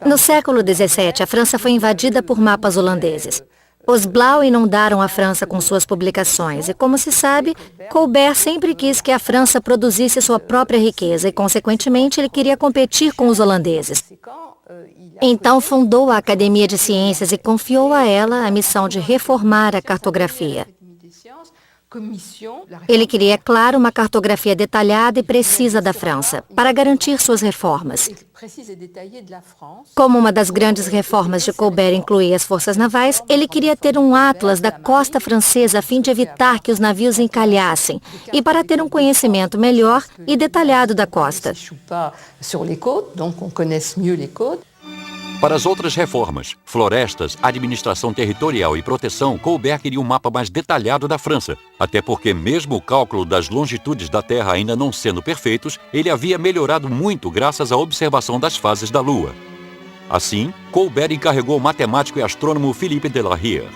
No século XVII, a França foi invadida por mapas holandeses. Os Blauw inundaram a França com suas publicações e, como se sabe, Colbert sempre quis que a França produzisse sua própria riqueza e, consequentemente, ele queria competir com os holandeses. Então fundou a Academia de Ciências e confiou a ela a missão de reformar a cartografia. Ele queria, é claro, uma cartografia detalhada e precisa da França, para garantir suas reformas. Como uma das grandes reformas de Colbert incluía as forças navais, ele queria ter um atlas da costa francesa a fim de evitar que os navios encalhassem e para ter um conhecimento melhor e detalhado da costa. Para as outras reformas, florestas, administração territorial e proteção, Colbert queria um mapa mais detalhado da França, até porque mesmo o cálculo das longitudes da Terra ainda não sendo perfeitos, ele havia melhorado muito graças à observação das fases da Lua. Assim, Colbert encarregou o matemático e astrônomo Philippe de la Hire.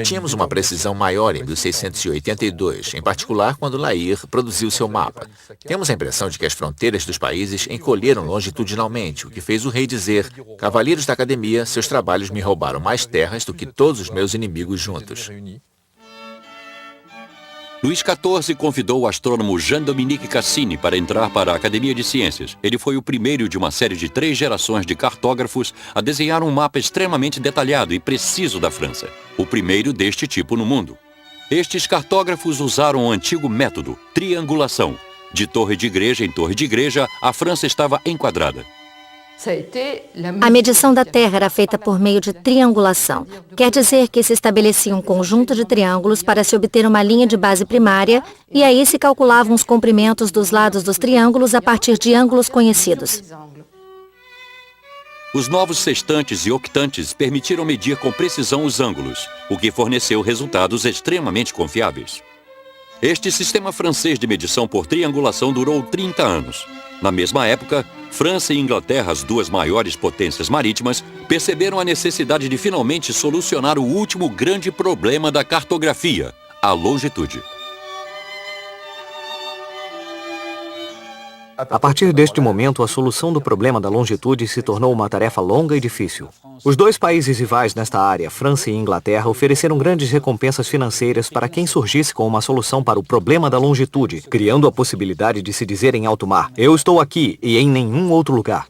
Tínhamos uma precisão maior em 1682, em particular quando La Hire produziu seu mapa. Temos a impressão de que as fronteiras dos países encolheram longitudinalmente, o que fez o rei dizer: "Cavaleiros da Academia, seus trabalhos me roubaram mais terras do que todos os meus inimigos juntos." Luís XIV convidou o astrônomo Jean-Dominique Cassini para entrar para a Academia de Ciências. Ele foi o primeiro de uma série de 3 gerações de cartógrafos a desenhar um mapa extremamente detalhado e preciso da França. O primeiro deste tipo no mundo. Estes cartógrafos usaram o antigo método, triangulação. De torre de igreja em torre de igreja, a França estava enquadrada. A medição da Terra era feita por meio de triangulação. Quer dizer que se estabelecia um conjunto de triângulos para se obter uma linha de base primária e aí se calculavam os comprimentos dos lados dos triângulos a partir de ângulos conhecidos. Os novos sextantes e octantes permitiram medir com precisão os ângulos, o que forneceu resultados extremamente confiáveis. Este sistema francês de medição por triangulação durou 30 anos. Na mesma época, França e Inglaterra, as 2 maiores potências marítimas, perceberam a necessidade de finalmente solucionar o último grande problema da cartografia, a longitude. A partir deste momento, a solução do problema da longitude se tornou uma tarefa longa e difícil. Os 2 países rivais nesta área, França e Inglaterra, ofereceram grandes recompensas financeiras para quem surgisse com uma solução para o problema da longitude, criando a possibilidade de se dizer em alto mar: "Eu estou aqui e em nenhum outro lugar."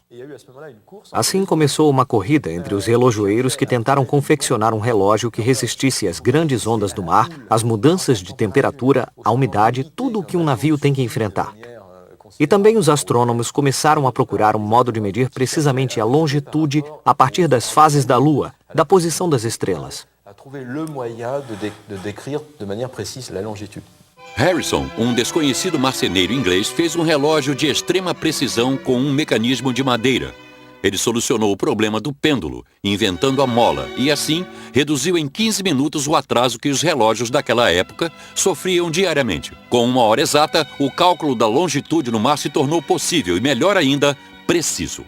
Assim começou uma corrida entre os relojoeiros que tentaram confeccionar um relógio que resistisse às grandes ondas do mar, às mudanças de temperatura, à umidade, tudo o que um navio tem que enfrentar. E também os astrônomos começaram a procurar um modo de medir precisamente a longitude a partir das fases da Lua, da posição das estrelas. Harrison, um desconhecido marceneiro inglês, fez um relógio de extrema precisão com um mecanismo de madeira. Ele solucionou o problema do pêndulo, inventando a mola, e assim reduziu em 15 minutos o atraso que os relógios daquela época sofriam diariamente. Com 1 hora exata, o cálculo da longitude no mar se tornou possível e, melhor ainda, preciso.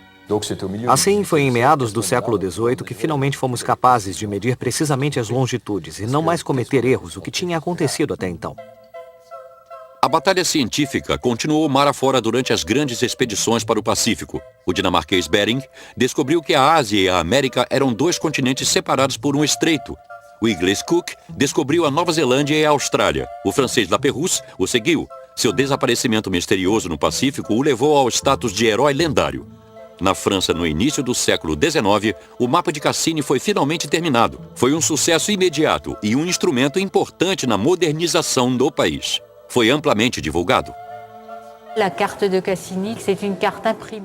Assim, foi em meados do século XVIII que finalmente fomos capazes de medir precisamente as longitudes e não mais cometer erros, o que tinha acontecido até então. A batalha científica continuou mar afora durante as grandes expedições para o Pacífico. O dinamarquês Bering descobriu que a Ásia e a América eram 2 continentes separados por um estreito. O inglês Cook descobriu a Nova Zelândia e a Austrália. O francês Lapérouse o seguiu. Seu desaparecimento misterioso no Pacífico o levou ao status de herói lendário. Na França, no início do século XIX, o mapa de Cassini foi finalmente terminado. Foi um sucesso imediato e um instrumento importante na modernização do país. Foi amplamente divulgado.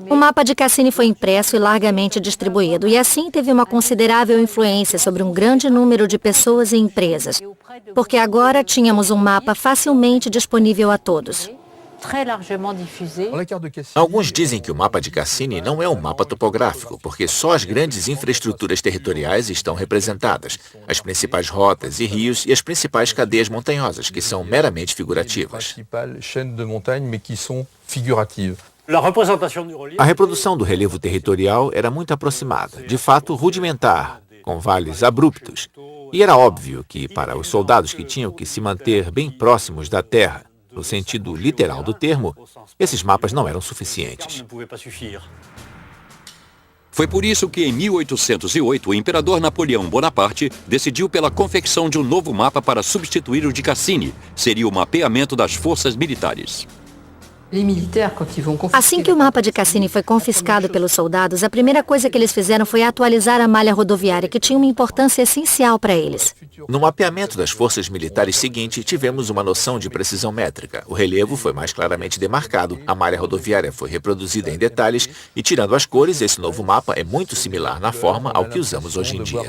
O mapa de Cassini foi impresso e largamente distribuído, e assim teve uma considerável influência sobre um grande número de pessoas e empresas, porque agora tínhamos um mapa facilmente disponível a todos. Alguns dizem que o mapa de Cassini não é um mapa topográfico, porque só as grandes infraestruturas territoriais estão representadas, as principais rotas e rios e as principais cadeias montanhosas, que são meramente figurativas. A reprodução do relevo territorial era muito aproximada, de fato rudimentar, com vales abruptos, e era óbvio que, para os soldados que tinham que se manter bem próximos da terra, no sentido literal do termo, esses mapas não eram suficientes. Foi por isso que, em 1808, o imperador Napoleão Bonaparte decidiu pela confecção de um novo mapa para substituir o de Cassini. Seria o mapeamento das forças militares. Assim que o mapa de Cassini foi confiscado pelos soldados, a primeira coisa que eles fizeram foi atualizar a malha rodoviária, que tinha uma importância essencial para eles. No mapeamento das forças militares seguinte, tivemos uma noção de precisão métrica. O relevo foi mais claramente demarcado, a malha rodoviária foi reproduzida em detalhes e, tirando as cores, esse novo mapa é muito similar na forma ao que usamos hoje em dia.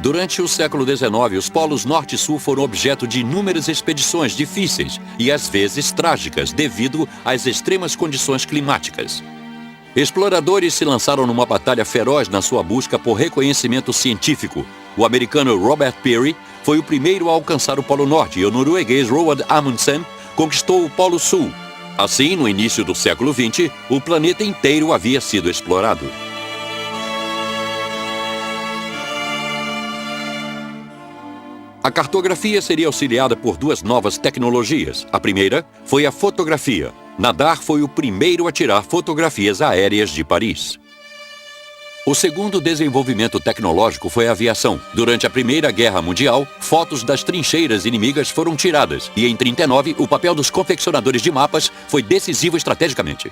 Durante o século XIX, os polos norte e sul foram objeto de inúmeras expedições difíceis e às vezes trágicas devido às extremas condições climáticas. Exploradores se lançaram numa batalha feroz na sua busca por reconhecimento científico. O americano Robert Peary foi o primeiro a alcançar o Polo Norte e o norueguês Roald Amundsen conquistou o Polo Sul. Assim, no início do século XX, o planeta inteiro havia sido explorado. A cartografia seria auxiliada por duas novas tecnologias. A primeira foi a fotografia. Nadar foi o primeiro a tirar fotografias aéreas de Paris. O segundo desenvolvimento tecnológico foi a aviação. Durante a Primeira Guerra Mundial, fotos das trincheiras inimigas foram tiradas e, em 1939, o papel dos confeccionadores de mapas foi decisivo estrategicamente.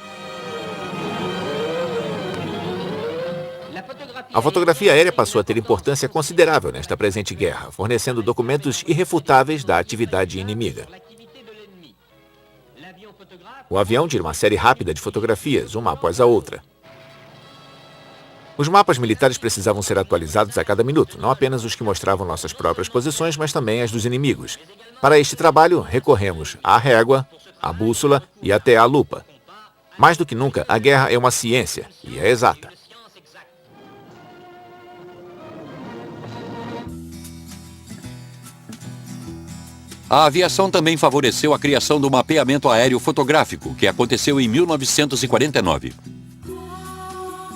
A fotografia aérea passou a ter importância considerável nesta presente guerra, fornecendo documentos irrefutáveis da atividade inimiga. O avião tira uma série rápida de fotografias, uma após a outra. Os mapas militares precisavam ser atualizados a cada minuto, não apenas os que mostravam nossas próprias posições, mas também as dos inimigos. Para este trabalho, recorremos à régua, à bússola e até à lupa. Mais do que nunca, a guerra é uma ciência, e é exata. A aviação também favoreceu a criação do mapeamento aéreo fotográfico, que aconteceu em 1949.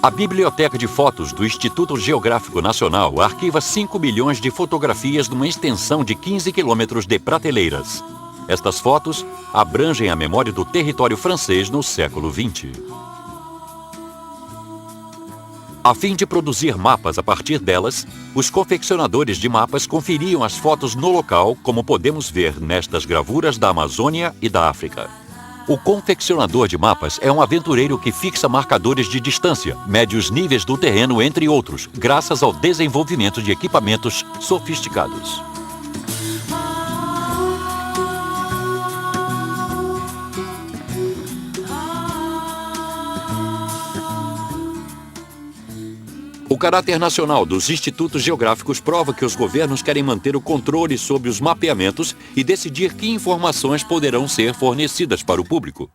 A Biblioteca de Fotos do Instituto Geográfico Nacional arquiva 5 milhões de fotografias numa extensão de 15 quilômetros de prateleiras. Estas fotos abrangem a memória do território francês no século XX. A fim de produzir mapas a partir delas, os confeccionadores de mapas conferiam as fotos no local, como podemos ver nestas gravuras da Amazônia e da África. O confeccionador de mapas é um aventureiro que fixa marcadores de distância, mede os níveis do terreno, entre outros, graças ao desenvolvimento de equipamentos sofisticados. O caráter nacional dos institutos geográficos prova que os governos querem manter o controle sobre os mapeamentos e decidir que informações poderão ser fornecidas para o público.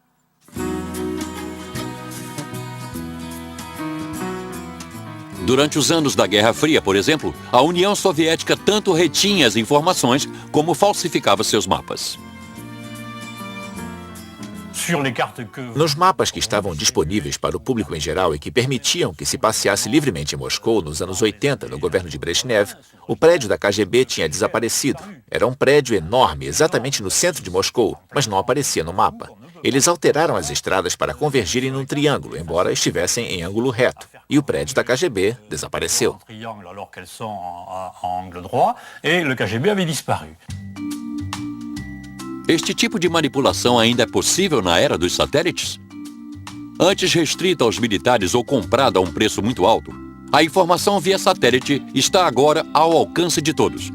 Durante os anos da Guerra Fria, por exemplo, a União Soviética tanto retinha as informações como falsificava seus mapas. Nos mapas que estavam disponíveis para o público em geral e que permitiam que se passeasse livremente em Moscou nos anos 80, no governo de Brezhnev, o prédio da KGB tinha desaparecido. Era um prédio enorme, exatamente no centro de Moscou, mas não aparecia no mapa. Eles alteraram as estradas para convergirem num triângulo, embora estivessem em ângulo reto. E o prédio da KGB desapareceu. Este tipo de manipulação ainda é possível na era dos satélites? Antes restrita aos militares ou comprada a um preço muito alto, a informação via satélite está agora ao alcance de todos.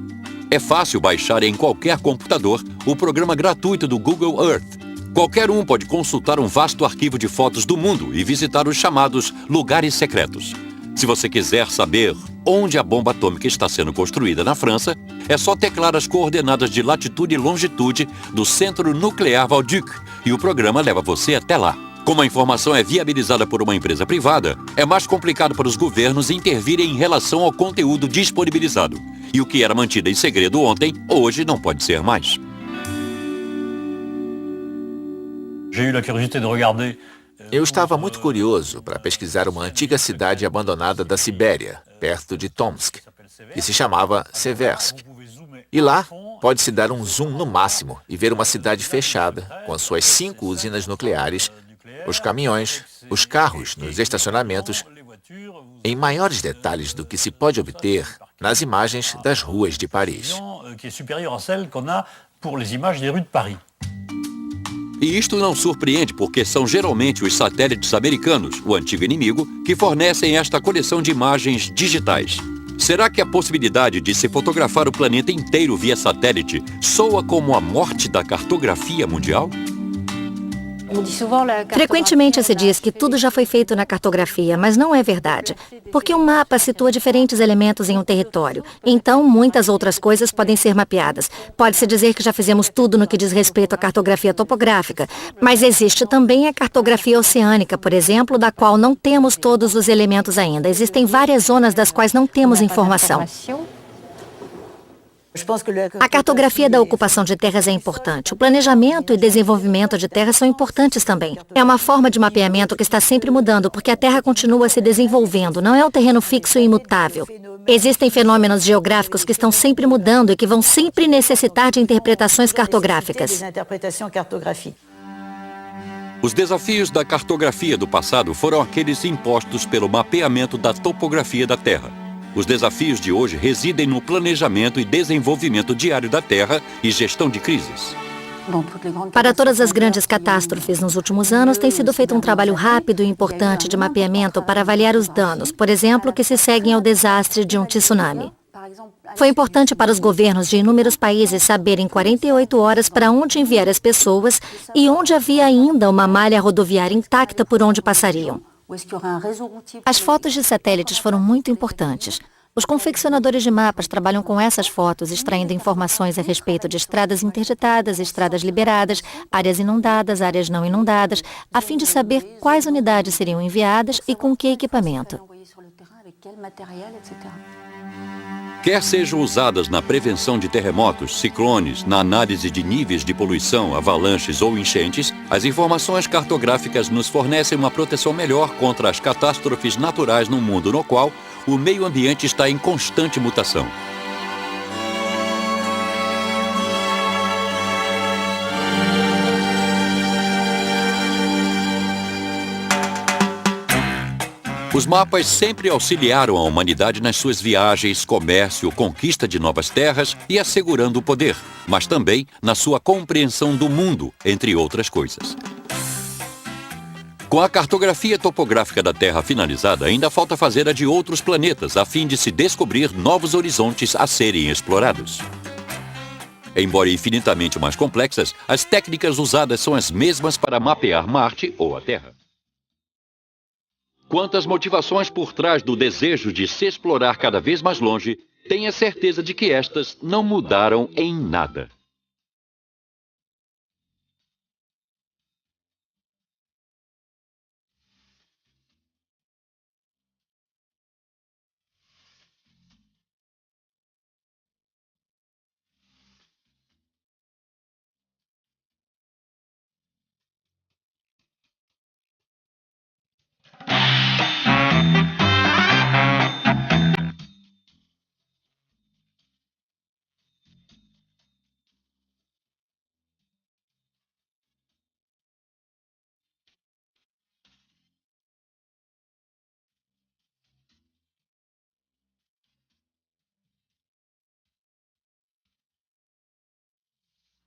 É fácil baixar em qualquer computador o programa gratuito do Google Earth. Qualquer um pode consultar um vasto arquivo de fotos do mundo e visitar os chamados lugares secretos. Se você quiser saber onde a bomba atômica está sendo construída na França, é só teclar as coordenadas de latitude e longitude do Centro Nuclear Vauduc e o programa leva você até lá. Como a informação é viabilizada por uma empresa privada, é mais complicado para os governos intervirem em relação ao conteúdo disponibilizado. E o que era mantido em segredo ontem, hoje não pode ser mais. Eu estava muito curioso para pesquisar uma antiga cidade abandonada da Sibéria, perto de Tomsk, que se chamava Seversk. E lá, pode-se dar um zoom no máximo e ver uma cidade fechada, com as suas 5 usinas nucleares, os caminhões, os carros nos estacionamentos, em maiores detalhes do que se pode obter nas imagens das ruas de Paris. E isto não surpreende porque são geralmente os satélites americanos, o antigo inimigo, que fornecem esta coleção de imagens digitais. Será que a possibilidade de se fotografar o planeta inteiro via satélite soa como a morte da cartografia mundial? Frequentemente se diz que tudo já foi feito na cartografia, mas não é verdade. Porque um mapa situa diferentes elementos em um território. Então, muitas outras coisas podem ser mapeadas. Pode-se dizer que já fizemos tudo no que diz respeito à cartografia topográfica. Mas existe também a cartografia oceânica, por exemplo, da qual não temos todos os elementos ainda. Existem várias zonas das quais não temos informação. A cartografia da ocupação de terras é importante. O planejamento e desenvolvimento de terras são importantes também. É uma forma de mapeamento que está sempre mudando, porque a terra continua se desenvolvendo, não é um terreno fixo e imutável. Existem fenômenos geográficos que estão sempre mudando e que vão sempre necessitar de interpretações cartográficas. Os desafios da cartografia do passado foram aqueles impostos pelo mapeamento da topografia da Terra. Os desafios de hoje residem no planejamento e desenvolvimento diário da Terra e gestão de crises. Para todas as grandes catástrofes nos últimos anos, tem sido feito um trabalho rápido e importante de mapeamento para avaliar os danos, por exemplo, que se seguem ao desastre de um tsunami. Foi importante para os governos de inúmeros países saberem em 48 horas para onde enviar as pessoas e onde havia ainda uma malha rodoviária intacta por onde passariam. As fotos de satélites foram muito importantes. Os confeccionadores de mapas trabalham com essas fotos, extraindo informações a respeito de estradas interditadas, estradas liberadas, áreas inundadas, áreas não inundadas, a fim de saber quais unidades seriam enviadas e com que equipamento. Quer sejam usadas na prevenção de terremotos, ciclones, na análise de níveis de poluição, avalanches ou enchentes, as informações cartográficas nos fornecem uma proteção melhor contra as catástrofes naturais num mundo no qual o meio ambiente está em constante mutação. Os mapas sempre auxiliaram a humanidade nas suas viagens, comércio, conquista de novas terras e assegurando o poder, mas também na sua compreensão do mundo, entre outras coisas. Com a cartografia topográfica da Terra finalizada, ainda falta fazer a de outros planetas, a fim de se descobrir novos horizontes a serem explorados. Embora infinitamente mais complexas, as técnicas usadas são as mesmas para mapear Marte ou a Terra. Quanto às motivações por trás do desejo de se explorar cada vez mais longe, tenha certeza de que estas não mudaram em nada.